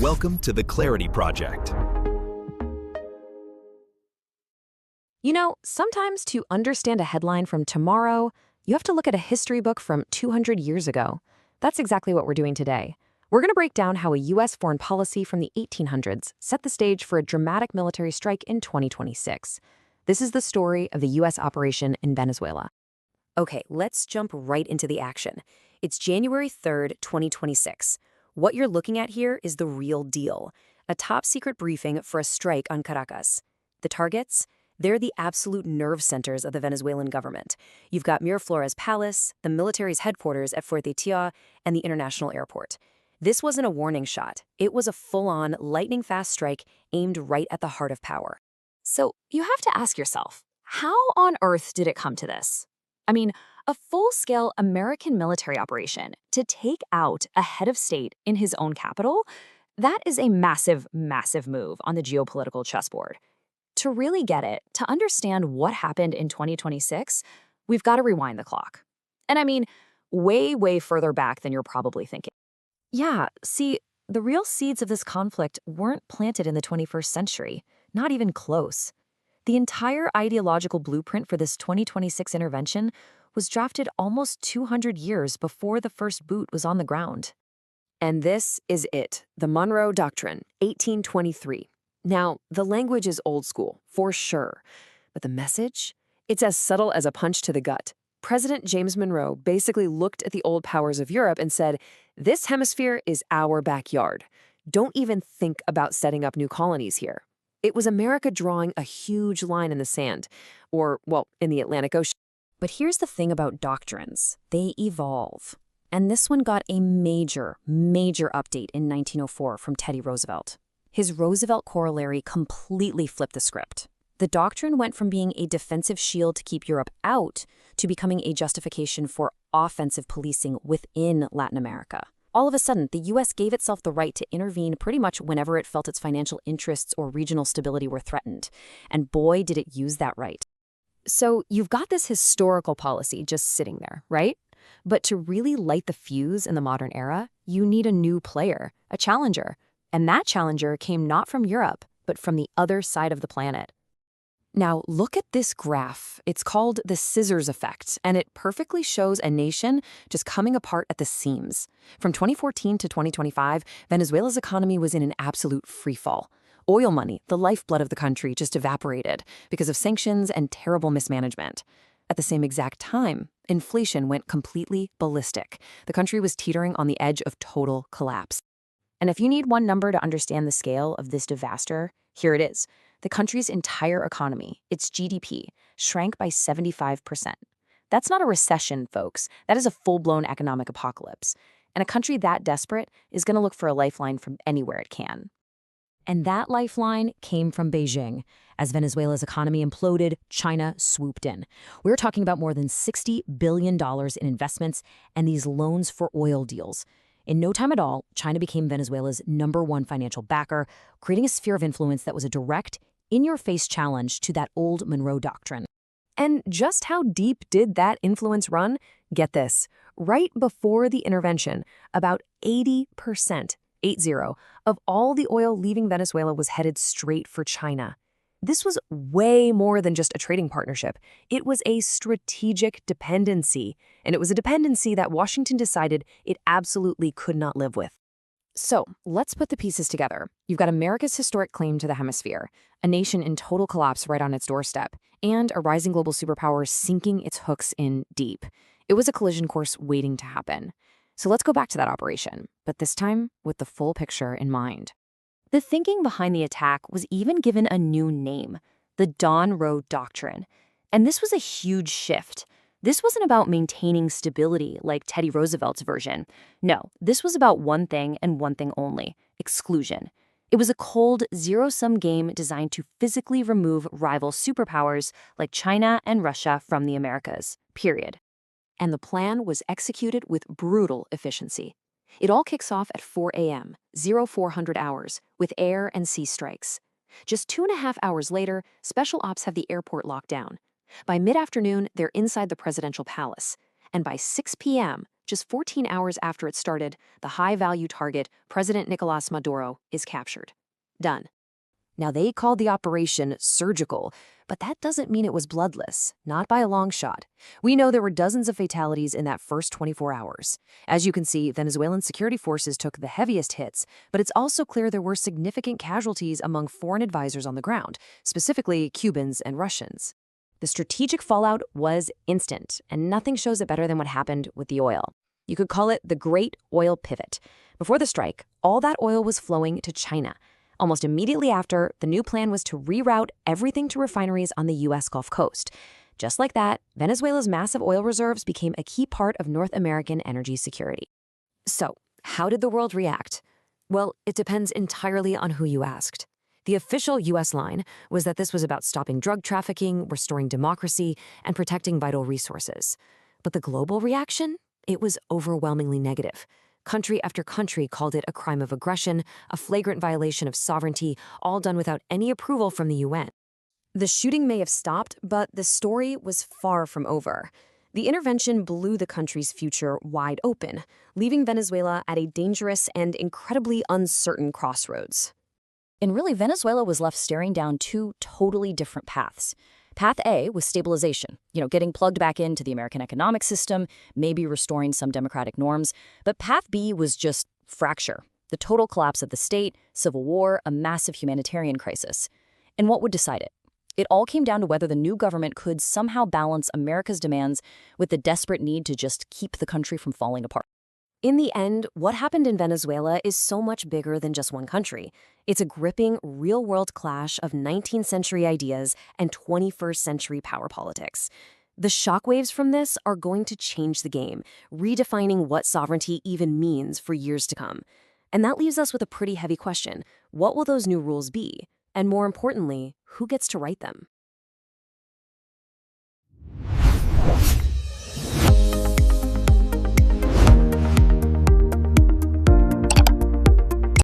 Welcome to the Clarity Project. You know, sometimes to understand a headline from tomorrow, you have to look at a history book from 200 years ago. That's exactly what we're doing today. We're going to break down how a U.S. foreign policy from the 1800s set the stage for a dramatic military strike in 2026. This is the story of the U.S. operation in Venezuela. Okay, let's jump right into the action. It's January 3rd, 2026. What you're looking at here is the real deal, a top-secret briefing for a strike on Caracas. The targets? They're the absolute nerve centers of the Venezuelan government. You've got Miraflores Palace, the military's headquarters at Fuerteventura, and the international airport. This wasn't a warning shot. It was a full-on, lightning-fast strike aimed right at the heart of power. So you have to ask yourself, how on earth did it come to this? I mean, a full-scale American military operation to take out a head of state in his own capital? That is a massive, massive move on the geopolitical chessboard. To really get it, to understand what happened in 2026, we've got to rewind the clock. And I mean, way, way further back than you're probably thinking. Yeah, see, the real seeds of this conflict weren't planted in the 21st century, not even close. The entire ideological blueprint for this 2026 intervention was drafted almost 200 years before the first boot was on the ground. And this is it, the Monroe Doctrine, 1823. Now, the language is old school, for sure, but the message? It's as subtle as a punch to the gut. President James Monroe basically looked at the old powers of Europe and said, "This hemisphere is our backyard. Don't even think about setting up new colonies here." It was America drawing a huge line in the sand, or, well, in the Atlantic Ocean. But here's the thing about doctrines. They evolve. And this one got a major, major update in 1904 from Teddy Roosevelt. His Roosevelt Corollary completely flipped the script. The doctrine went from being a defensive shield to keep Europe out to becoming a justification for offensive policing within Latin America. All of a sudden, the U.S. gave itself the right to intervene pretty much whenever it felt its financial interests or regional stability were threatened. And boy, did it use that right. So you've got this historical policy just sitting there, right? But to really light the fuse in the modern era, you need a new player, a challenger. And that challenger came not from Europe, but from the other side of the planet. Now, look at this graph. It's called the scissors effect, and it perfectly shows a nation just coming apart at the seams. From 2014 to 2025, Venezuela's economy was in an absolute freefall. Oil money, the lifeblood of the country, just evaporated because of sanctions and terrible mismanagement. At the same exact time, inflation went completely ballistic. The country was teetering on the edge of total collapse. And if you need one number to understand the scale of this disaster, here it is. The country's entire economy, its GDP, shrank by 75%. That's not a recession, folks. That is a full-blown economic apocalypse. And a country that desperate is going to look for a lifeline from anywhere it can. And that lifeline came from Beijing. As Venezuela's economy imploded, China swooped in. We're talking about more than $60 billion in investments and these loans for oil deals. In no time at all, China became Venezuela's #1 financial backer, creating a sphere of influence that was a direct, in-your-face challenge to that old Monroe Doctrine. And just how deep did that influence run? Get this. Right before the intervention, about 80%, 80, of all the oil leaving Venezuela was headed straight for China. This was way more than just a trading partnership. It was a strategic dependency, and it was a dependency that Washington decided it absolutely could not live with. So, let's put the pieces together. You've got America's historic claim to the hemisphere, a nation in total collapse right on its doorstep, and a rising global superpower sinking its hooks in deep. It was a collision course waiting to happen. So let's go back to that operation, but this time with the full picture in mind. The thinking behind the attack was even given a new name, the Donroe Doctrine. And this was a huge shift. This wasn't about maintaining stability like Teddy Roosevelt's version. No, this was about one thing and one thing only, exclusion. It was a cold, zero-sum game designed to physically remove rival superpowers like China and Russia from the Americas, period. And the plan was executed with brutal efficiency. It all kicks off at 4 a.m., 0400 hours, with air and sea strikes. Just 2.5 hours later, Special Ops have the airport locked down. By mid-afternoon, they're inside the presidential palace. And by 6 p.m., Just 14 hours after it started, the high-value target, President Nicolás Maduro, is captured. Done. Now, they called the operation surgical, but that doesn't mean it was bloodless, not by a long shot. We know there were dozens of fatalities in that first 24 hours. As you can see, Venezuelan security forces took the heaviest hits, but it's also clear there were significant casualties among foreign advisors on the ground, specifically Cubans and Russians. The strategic fallout was instant, and nothing shows it better than what happened with the oil. You could call it the Great Oil Pivot. Before the strike, all that oil was flowing to China. Almost immediately after, the new plan was to reroute everything to refineries on the U.S. Gulf Coast. Just like that, Venezuela's massive oil reserves became a key part of North American energy security. So, how did the world react? Well, it depends entirely on who you asked. The official U.S. line was that this was about stopping drug trafficking, restoring democracy, and protecting vital resources. But the global reaction? It was overwhelmingly negative. Country after country called it a crime of aggression, a flagrant violation of sovereignty, all done without any approval from the UN. The shooting may have stopped, but the story was far from over. The intervention blew the country's future wide open, leaving Venezuela at a dangerous and incredibly uncertain crossroads. And really, Venezuela was left staring down two totally different paths. Path A was stabilization, getting plugged back into the American economic system, maybe restoring some democratic norms. But Path B was just fracture, the total collapse of the state, civil war, a massive humanitarian crisis. And what would decide it? It all came down to whether the new government could somehow balance America's demands with the desperate need to just keep the country from falling apart. In the end, what happened in Venezuela is so much bigger than just one country. It's a gripping, real-world clash of 19th century ideas and 21st century power politics. The shockwaves from this are going to change the game, redefining what sovereignty even means for years to come. And that leaves us with a pretty heavy question. What will those new rules be? And more importantly, who gets to write them?